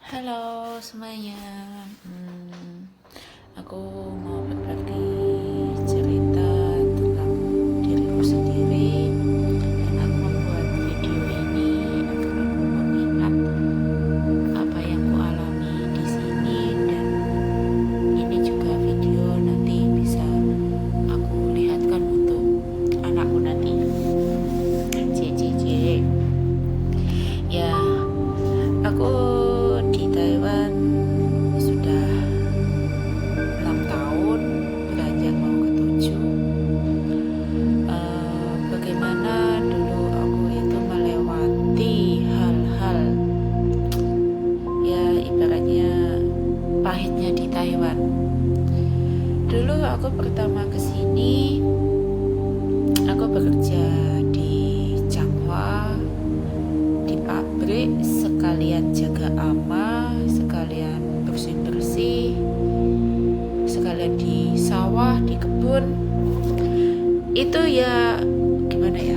Halo semuanya. Aku mau berbagi cerita tentang diriku sendiri dan aku membuat video ini agar aku mengingat apa yang ku alami di sini, dan ini juga video nanti bisa aku lihatkan untuk anakku nanti. Cie. Ya, aku di Taiwan sudah 6 tahun, beranjak mau ke 7. Bagaimana dulu aku itu melewati hal-hal, ya ibaratnya pahitnya di Taiwan. Dulu aku pertama kesini, aku bekerja di Changhua, di pabrik, sekalian jaga ama, sekalian bersih-bersih, sekalian di sawah, di kebun. Itu ya gimana ya,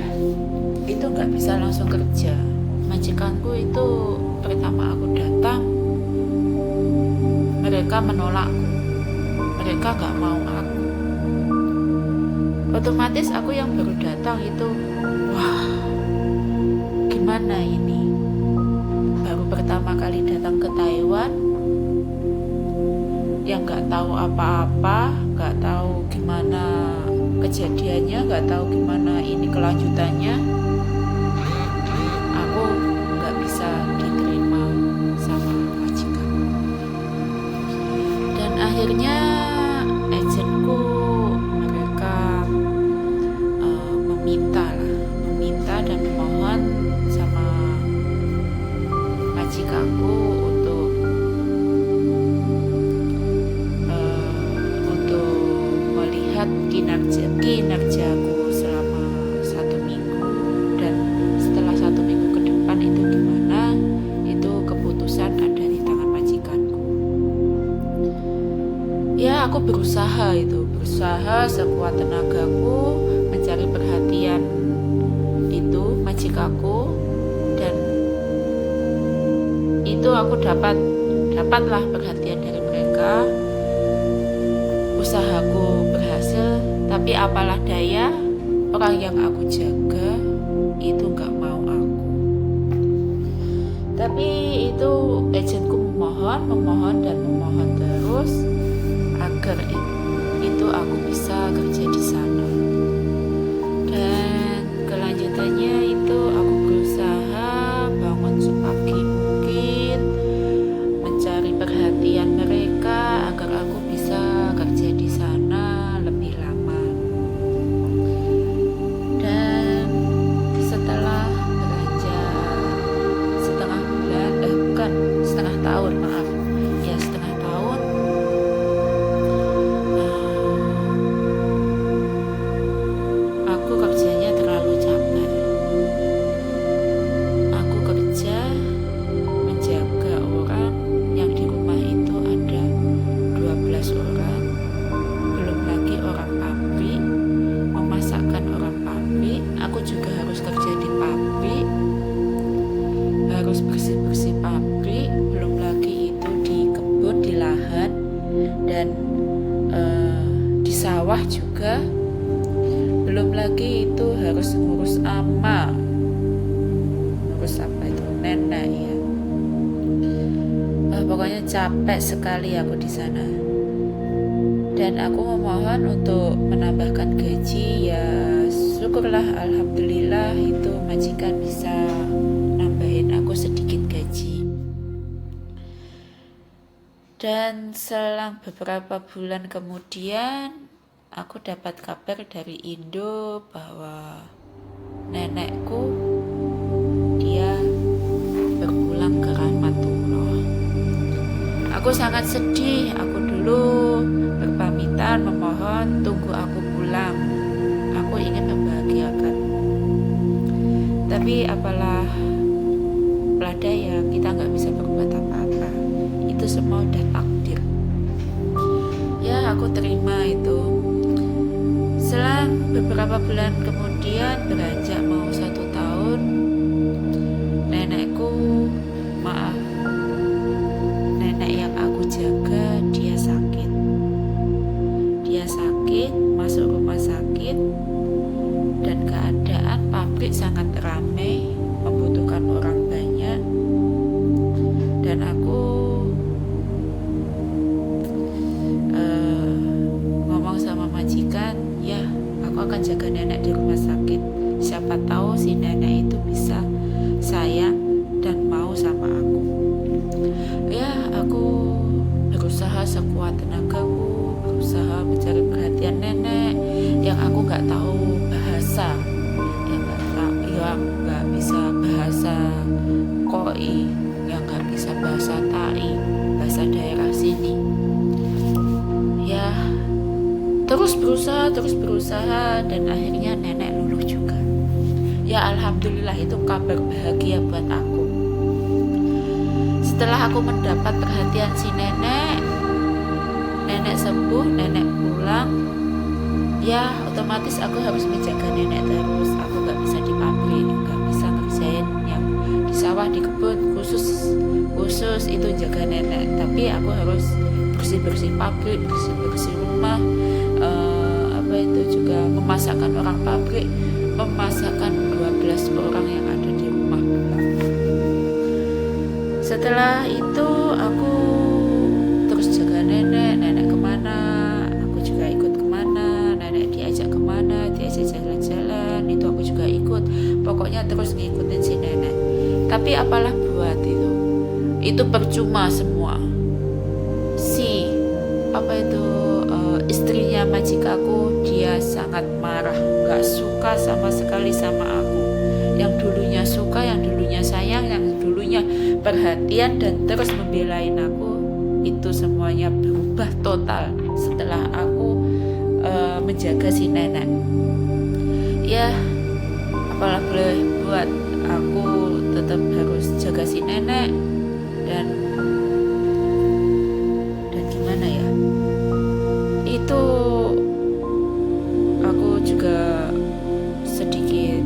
itu nggak bisa langsung kerja. Majikanku itu pertama aku datang, mereka menolakku, mereka nggak mau aku. Otomatis aku yang baru datang itu, wah gimana ini, baru pertama kali datang ke Taiwan, yang nggak tahu apa-apa, nggak tahu gimana kejadiannya, nggak tahu gimana ini kelanjutannya. Aku nggak bisa diterima sama majikan, dan akhirnya agenku mereka meminta dan memohon sama majikanku untuk melihat kinerjaku selama 1 minggu, dan setelah 1 minggu ke depan itu gimana, itu keputusan ada di tangan majikanku. Ya, aku berusaha sekuat tenagaku mencari perhatian itu majikanku, dan itu aku dapatlah perhatian dari mereka. Usahaku berhasil, tapi apalah daya, orang yang aku jaga itu gak mau aku. Tapi itu agenku memohon terus agar itu aku bisa kerja di sana. Dan kelanjutannya itu aku berusaha bangun sepagi mungkin, mencari perhatian mereka agar aku bisa kerja di sana lebih lama. Dan setelah beranjak setengah tahun, aku kerjanya terlalu capek. Aku kerja menjaga orang yang di rumah itu ada 12 orang, belum lagi orang pabrik, memasakkan orang pabrik. Aku juga harus kerja di pabrik, harus bersih-bersih pabrik, belum lagi itu di kebun, di lahan, dan di sawah juga. Belum lagi itu harus ngurus ama, ngurus apa itu, nenek ya. Pokoknya capek sekali aku di sana. Dan aku memohon untuk menambahkan gaji, ya syukurlah, alhamdulillah itu majikan bisa nambahin aku sedikit gaji. Dan selang beberapa bulan kemudian aku dapat kabar dari Indo bahwa nenekku dia berpulang ke rahmatullah. Aku sangat sedih. Aku dulu berpamitan memohon tunggu aku pulang. Aku ingin membahagiakan. Tapi apalah daya, kita nggak bisa berbuat apa-apa. Itu semua udah takdir. Ya, aku terima itu. Selang beberapa bulan kemudian, beranjak mau 1 tahun, nenekku, maaf, tahu bahasa, yang nggak bisa bahasa koi, yang nggak bisa bahasa tai, bahasa daerah sini. Ya terus berusaha dan akhirnya nenek luluh juga. Ya alhamdulillah, itu kabar bahagia buat aku. Setelah aku mendapat perhatian si nenek sembuh, nenek pulang, ya otomatis aku harus menjaga nenek terus. Aku gak bisa di pabrik, gak bisa ngerjain yang di sawah, di kebun, khusus itu jaga nenek. Tapi aku harus bersih pabrik, bersih rumah, juga memasakkan orang pabrik, memasakkan 12 orang yang ada di rumah. Setelah itu aku terus jaga nenek kemana, aku juga ikut kemana, nenek diajak kemana, diajak jalan-jalan, itu aku juga ikut. Pokoknya terus ngikutin si nenek. Tapi apalah buat itu percuma semua. Istrinya majikaku, dia sangat marah, gak suka sama sekali sama aku. Yang dulunya suka, yang dulunya sayang, yang dulunya perhatian dan terus membelain aku, itu semuanya berubah total setelah aku menjaga si nenek. Ya apalah boleh buat, aku tetap harus jaga si nenek dan gimana ya, itu aku juga sedikit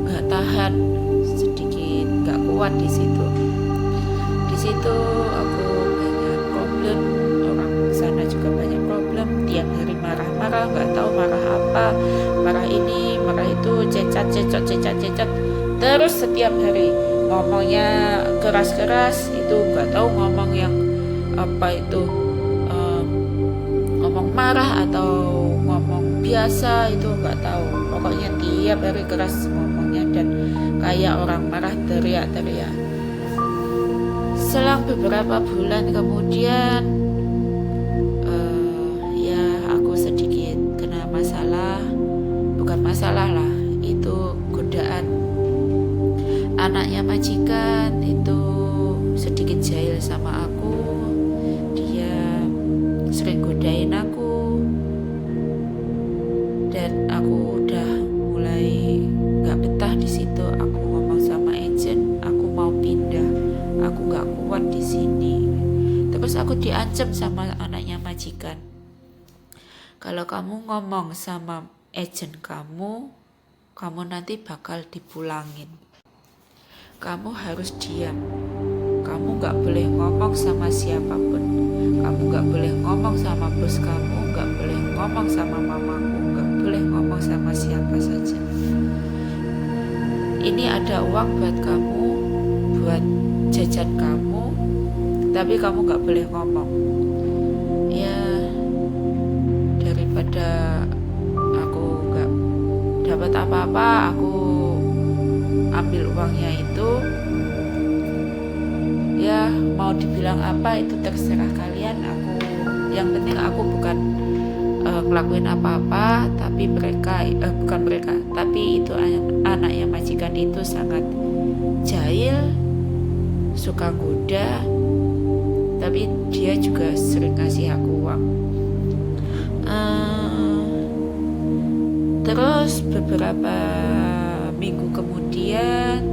gak tahan, sedikit gak kuat di situ aku banyak problem, orang sana juga banyak problem, tiap hari marah-marah, gak tahu marah apa, marah ini, marah itu, cecat, terus setiap hari ngomongnya keras-keras, itu gak tahu ngomong yang apa itu, ngomong marah atau ngomong biasa, itu gak tahu. Pokoknya tiap hari keras ngomongnya dan kayak orang marah, teriak-teriak. Selang beberapa bulan kemudian ya aku sedikit kena masalah, bukan masalah lah, itu godaan. Anaknya majikan itu sedikit jahil sama aku, dia sering godain aku dan aku udah mulai gak betah di situ. Aku ngomong sama agent, aku mau pindah, aku gak kuat di sini. Terus aku diancam sama anaknya majikan, kalau kamu ngomong sama agent kamu nanti bakal dipulangin. Kamu harus diam, kamu gak boleh ngomong sama siapapun, kamu gak boleh ngomong sama bos kamu, gak boleh ngomong sama mamaku, gak boleh ngomong sama siapa saja. Ini ada uang buat kamu, buat jajan kamu, tapi kamu gak boleh ngomong. Ya daripada aku gak dapat apa-apa, aku ambil uangnya itu. Ya mau dibilang apa itu terserah kalian. Yang penting aku bukan ngelakuin apa-apa, tapi tapi itu anaknya majikan itu sangat jahil, suka goda, tapi dia juga sering ngasih aku uang. Terus beberapa minggu kemudian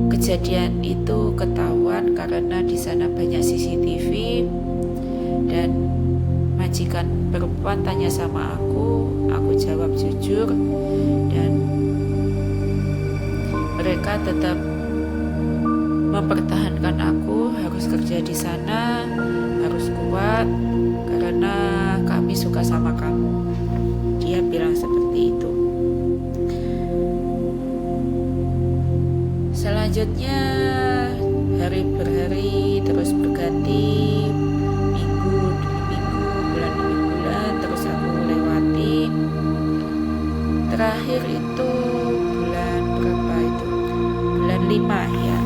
kejadian itu ketahuan karena di sana banyak CCTV dan majikan perempuan tanya sama aku jawab jujur dan mereka tetap mempertahankan aku harus kerja di sana, harus kuat karena kami suka sama kamu. Dia bilang seperti itu. Selanjutnya hari berhari terus berganti, minggu demi minggu, bulan demi bulan terus aku lewati. Terakhir itu bulan berapa itu? Bulan 5 ya.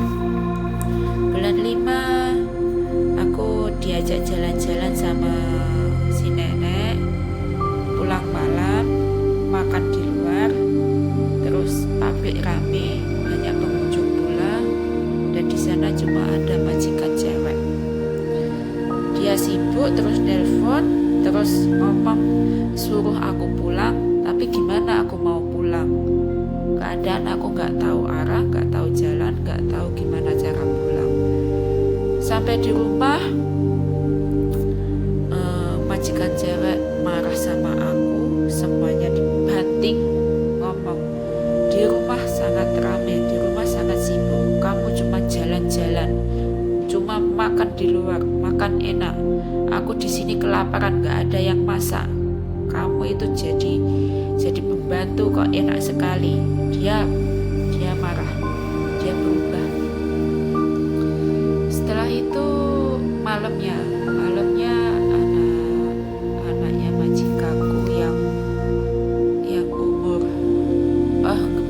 Bulan 5 aku diajak jalan-jalan sama si terus ngomong suruh aku pulang, tapi gimana aku mau pulang? Keadaan aku nggak tahu arah, nggak tahu jalan, nggak tahu gimana cara pulang. Sampai di rumah, majikan cewek marah sama aku, semuanya dibanting, ngomong di rumah sangat ramai, di rumah sangat sibuk, kamu cuma jalan-jalan, cuma makan di luar, makan enak. Aku di sini kelaparan, nggak ada yang masak. Kamu itu jadi pembantu kok enak sekali. Dia marah, dia berubah. Setelah itu malamnya anaknya majikanku yang umur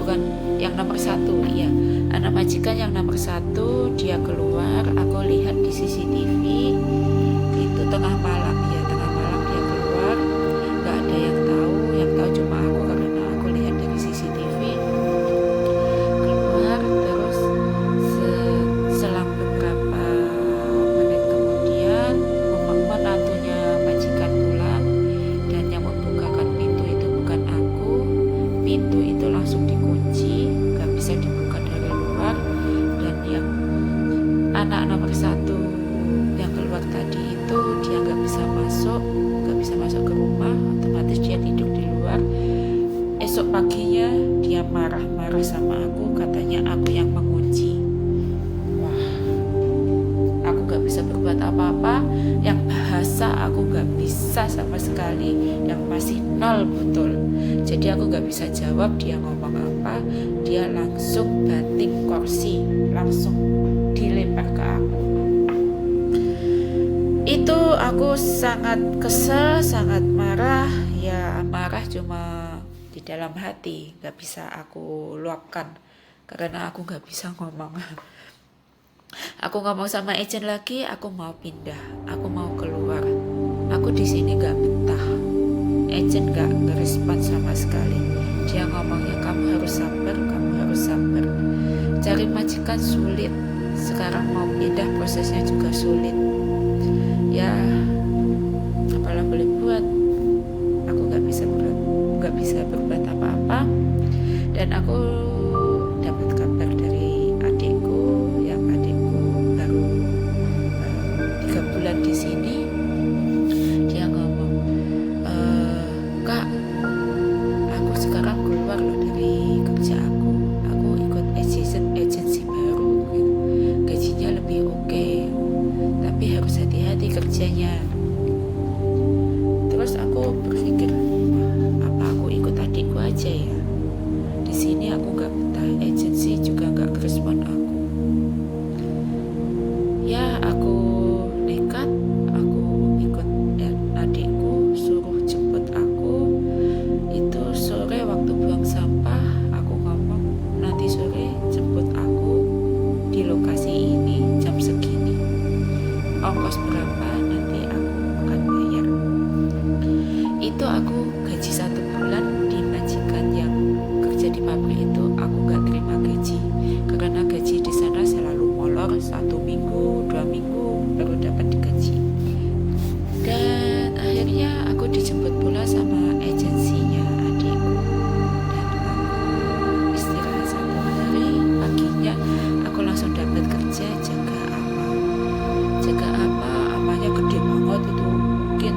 bukan yang nomor 1, iya, anak majikan yang nomor 1 dia keluar. Aku lihat di CCTV itu tengah malam dia keluar, nggak ada yang tahu cuma aku, karena aku lihat dari CCTV keluar. Terus selang beberapa menit kemudian menantunya majikan pulang, dan yang membukakan pintu itu bukan aku. Pintu itu langsung dikunci, nggak bisa dibuka dari luar. Dan yang anak nomor 1 yang keluar tadi itu dia nggak bisa masuk ke rumah, otomatis dia tidur di luar. Esok paginya dia marah-marah sama aku, katanya aku yang mengunci. Wah, aku nggak bisa berbuat apa-apa, yang bahasa aku nggak bisa sama sekali, yang masih 0 betul. Jadi aku nggak bisa jawab dia ngomong apa. Dia langsung banting kursi, langsung dilempar ke aku. Itu aku sangat kesel, sangat marah. Ya marah cuma di dalam hati, gak bisa aku luapkan karena aku gak bisa ngomong. Aku ngomong sama agent lagi, aku mau pindah, aku mau keluar, aku di sini gak betah. Agent gak ngerespon sama sekali. Dia ngomongnya kamu harus sabar. Cari majikan sulit, sekarang mau pindah prosesnya juga sulit. Ya apalah boleh buat, aku gak bisa berbuat apa-apa. Dan aku dapat kabar dari adikku baru 3 bulan di sini. Dia ngomong, Kak, aku sekarang keluar loh dari kerja aku ikut agensi baru gitu. Gajinya lebih oke, tapi harus hati-hati kerjanya. Terus aku berpikir, apa aku ikut adikku aja ya? Di sini aku nggak betah, agensi juga nggak respon aku. Ya aku nekat, aku ikut adikku, suruh jemput aku. Itu sore waktu buang sampah, aku ngomong nanti sore jemput aku di lokasi ini jam segini. Ongkos berapa nanti aku akan bayar. Itu aku gaji 1 bulan di majikan yang kerja di pabrik itu, aku gak terima gaji karena gaji di sana selalu molor, 1 minggu 2 minggu baru dapat digaji. Dan akhirnya aku dijemput pula sama agensinya adikku, dan aku istirahat 1 hari. Paginya aku langsung dapat kerja jaga amanya gede banget itu, mungkin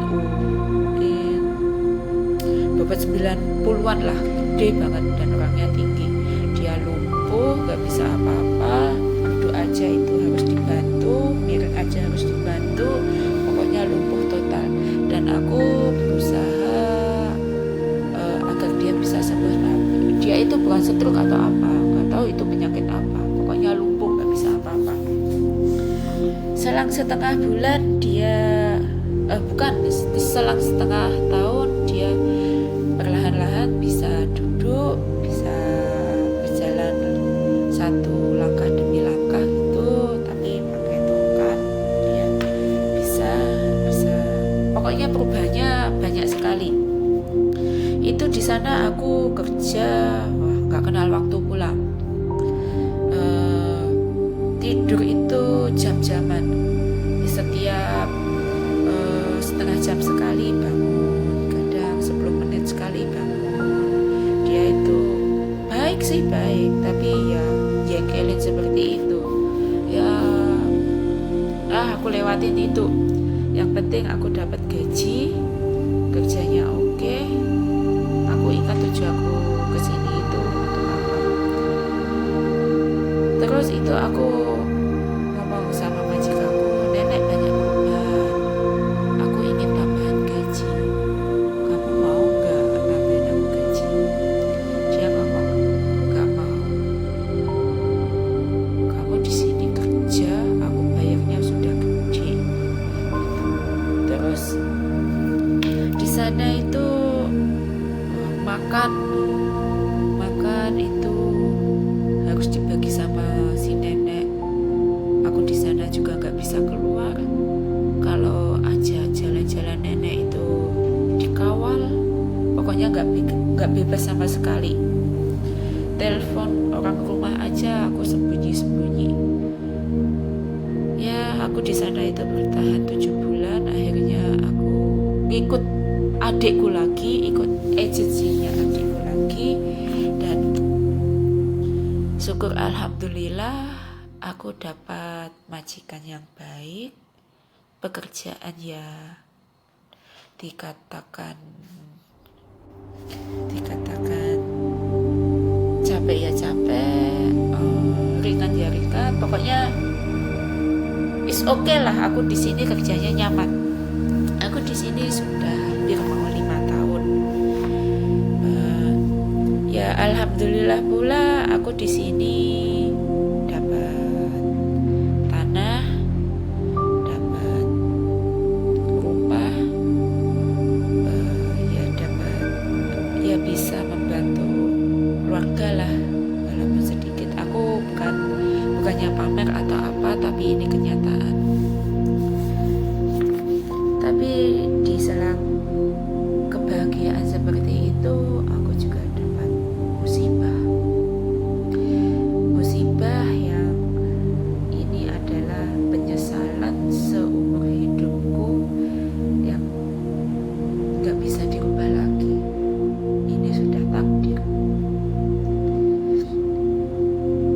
bobot 90-an lah, gede banget dan orangnya tinggi. Dia lumpuh, gak bisa apa-apa, duduk aja itu harus dibantu, miring aja harus dibantu, pokoknya lumpuh total. Dan aku berusaha agar dia bisa sembuh. Dia itu bukan stroke atau apa, gak tahu itu penyakit apa, pokoknya lumpuh, gak bisa apa-apa. Selang setengah bulan selang setengah tahun dia perlahan-lahan bisa duduk, bisa berjalan 1 langkah demi langkah gitu, tapi pakai tongkat. Dia bisa pokoknya perubahannya banyak sekali. Itu di sana aku kerja, nggak kenal waktu pulang. Tidur itu jam-jaman, setiap setengah jam sekali bangun. lewatin itu. Yang penting aku dapat gaji, kerjanya oke. Aku ingat tujuan aku kesini itu untuk apa. Terus itu aku ngomong sama majikanku, nenek banyak beban, aku ingin tambahan gaji, kamu mau gak nambahin aku gaji? Dia ngomong, gak mau, kamu di sini kerja, aku bayarnya sudah gede. Terus di sana itu makan itu harus dibagi sama si nenek. Aku di sana juga nggak bisa keluar. Kalau aja jalan-jalan nenek itu dikawal, pokoknya nggak bebas sama sekali. Telepon orang rumah aja aku sembunyi-sembunyi. Ya aku di sana itu bertahan 7 bulan. Akhirnya aku ngikut adikku lagi, ikut agensinya adikku lagi, dan syukur alhamdulillah aku dapat majikan yang baik, pekerjaan ya dikatakan capek ya capek, ringan ya ringan, pokoknya is okay lah. Aku di sini kerjanya nyaman. Aku di sini sudah hampir mau 5 tahun. Ya alhamdulillah pula aku di sini dapat tanah, dapat rumah, ya bisa membantu keluarga lah walaupun sedikit. Aku bukannya pamer atau apa, tapi ini kenyataan. Tapi di selang kebahagiaan seperti itu, aku juga dapat musibah yang ini adalah penyesalan seumur hidupku yang gak bisa dirubah lagi. Ini sudah takdir.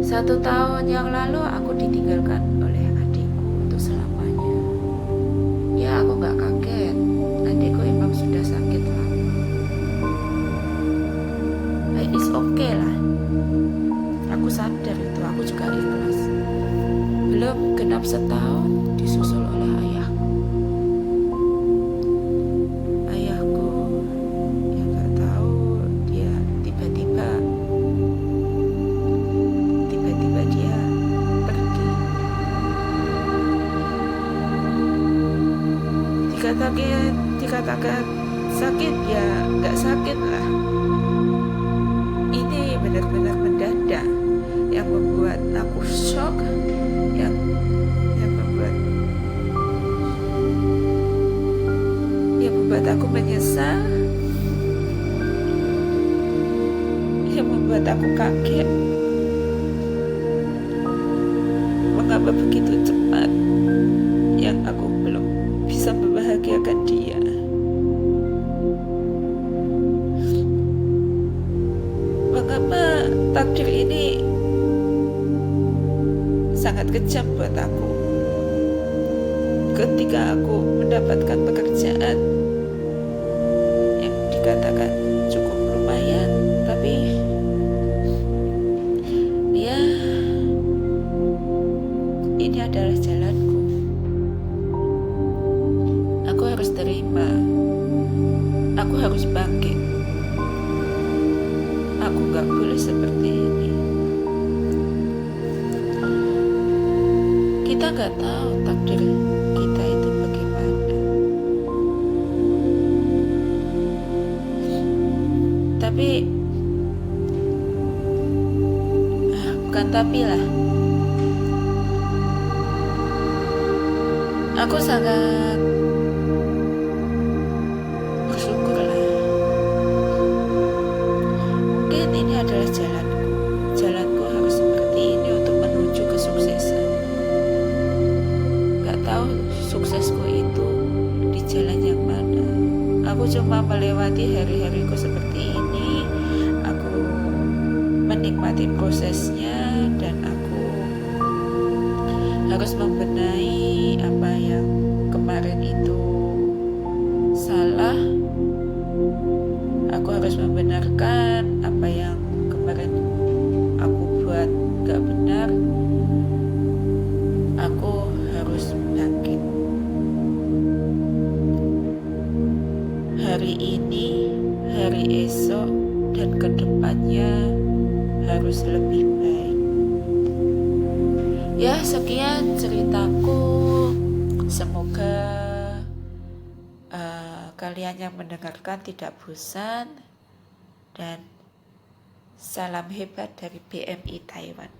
1 tahun yang lalu aku ditinggalkan oleh adikku untuk selamanya. Ya aku gak kaget, adikku emang sudah sakit lama. It's okay lah, aku sadar itu, aku juga ikhlas. Belum genap 1 tahun disusul oleh ayahku yang gak tahu, dia tiba-tiba dia pergi. Dikatakan sakit ya nggak sakit lah. Ini benar-benar mendadak yang membuat aku shock, yang membuat aku menyesal, yang membuat aku kaget. Mengapa begitu cepat yang aku belum bisa membahagiakan dia? Mengapa takdir ini sangat kejam buat aku? Ketika aku mendapatkan pekerjaan yang dikatakan cukup lumayan, tapi ya ini adalah jalanku. Aku harus terima. Aku harus bangkit. Aku gak boleh seperti ini. Kita gak tahu takdir kita itu bagaimana. Tapi bukan tapi lah, aku sangat bersyukur lah. Mungkin ini adalah jalanku harus seperti ini untuk menuju kesuksesan. Gak tahu suksesku itu di jalan yang mana. Aku cuma melewati hari-hariku seperti ini. Aku menikmati prosesnya, dan aku harus membenahi apa yang hari ini, hari esok, dan kedepannya harus lebih baik. Ya, sekian ceritaku. Semoga kalian yang mendengarkan tidak bosan, dan salam hebat dari BMI Taiwan.